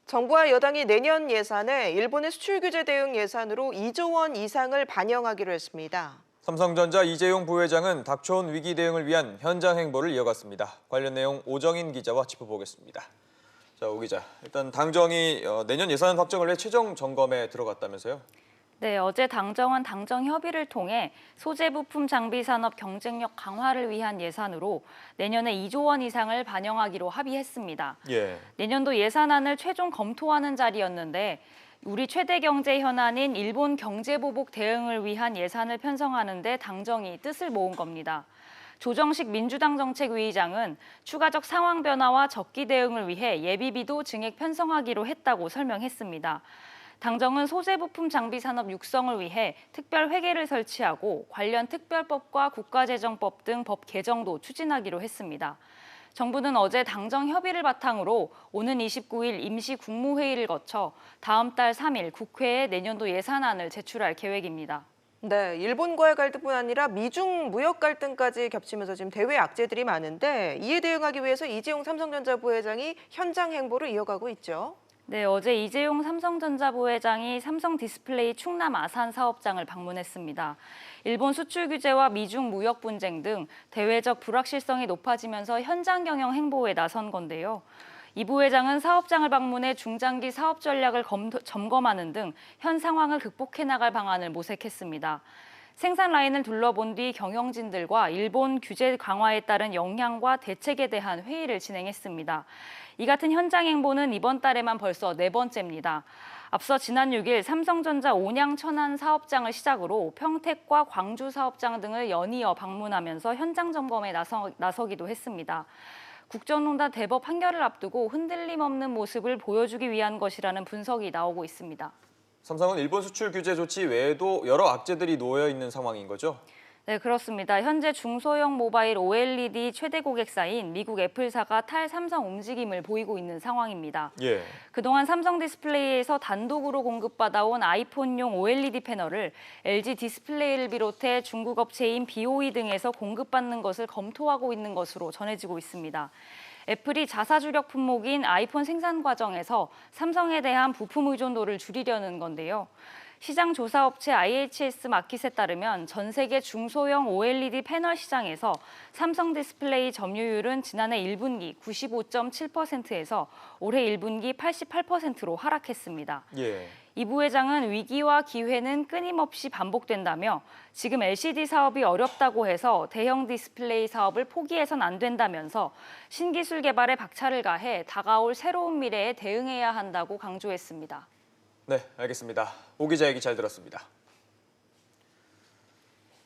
정부와 여당이 내년 예산에 일본의 수출 규제 대응 예산으로 2조 원 이상을 반영하기로 했습니다. 삼성전자 이재용 부회장은 닥쳐온 위기 대응을 위한 현장 행보를 이어갔습니다. 관련 내용 오정인 기자와 짚어보겠습니다. 자, 오 기자, 일단 당정이 내년 예산 확정을 위해 최종 점검에 들어갔다면서요? 네, 어제 당정은 당정 협의를 통해 소재 부품 장비 산업 경쟁력 강화를 위한 예산으로 내년에 2조 원 이상을 반영하기로 합의했습니다. 예. 내년도 예산안을 최종 검토하는 자리였는데 우리 최대 경제 현안인 일본 경제 보복 대응을 위한 예산을 편성하는 데 당정이 뜻을 모은 겁니다. 조정식 민주당 정책위의장은 추가적 상황 변화와 적기 대응을 위해 예비비도 증액 편성하기로 했다고 설명했습니다. 당정은 소재부품 장비 산업 육성을 위해 특별 회계를 설치하고 관련 특별법과 국가재정법 등 법 개정도 추진하기로 했습니다. 정부는 어제 당정 협의를 바탕으로 오는 29일 임시 국무회의를 거쳐 다음 달 3일 국회에 내년도 예산안을 제출할 계획입니다. 네, 일본과의 갈등뿐 아니라 미중 무역 갈등까지 겹치면서 지금 대외 악재들이 많은데 이에 대응하기 위해서 이재용 삼성전자 부회장이 현장 행보를 이어가고 있죠. 네, 어제 이재용 삼성전자 부회장이 삼성 디스플레이 충남 아산 사업장을 방문했습니다. 일본 수출 규제와 미중 무역 분쟁 등 대외적 불확실성이 높아지면서 현장 경영 행보에 나선 건데요. 이 부회장은 사업장을 방문해 중장기 사업 전략을 점검하는 등 현 상황을 극복해 나갈 방안을 모색했습니다. 생산 라인을 둘러본 뒤 경영진들과 일본 규제 강화에 따른 영향과 대책에 대한 회의를 진행했습니다. 이 같은 현장 행보는 이번 달에만 벌써 4번째입니다. 앞서 지난 6일 삼성전자 온양 천안 사업장을 시작으로 평택과 광주 사업장 등을 연이어 방문하면서 현장 점검에 나서기도 했습니다. 국정농단 대법 판결을 앞두고 흔들림 없는 모습을 보여주기 위한 것이라는 분석이 나오고 있습니다. 삼성은 일본 수출 규제 조치 외에도 여러 악재들이 놓여 있는 상황인 거죠? 네, 그렇습니다. 현재 중소형 모바일 OLED 최대 고객사인 미국 애플사가 탈삼성 움직임을 보이고 있는 상황입니다. 예. 그동안 삼성 디스플레이에서 단독으로 공급받아온 아이폰용 OLED 패널을 LG 디스플레이를 비롯해 중국 업체인 BOE 등에서 공급받는 것을 검토하고 있는 것으로 전해지고 있습니다. 애플이 자사 주력 품목인 아이폰 생산 과정에서 삼성에 대한 부품 의존도를 줄이려는 건데요. 시장 조사 업체 IHS 마켓에 따르면 전 세계 중소형 OLED 패널 시장에서 삼성 디스플레이 점유율은 지난해 1분기 95.7%에서 올해 1분기 88%로 하락했습니다. 예. 이 부회장은 위기와 기회는 끊임없이 반복된다며 지금 LCD 사업이 어렵다고 해서 대형 디스플레이 사업을 포기해선 안 된다면서 신기술 개발에 박차를 가해 다가올 새로운 미래에 대응해야 한다고 강조했습니다. 네, 알겠습니다. 오 기자 얘기 잘 들었습니다.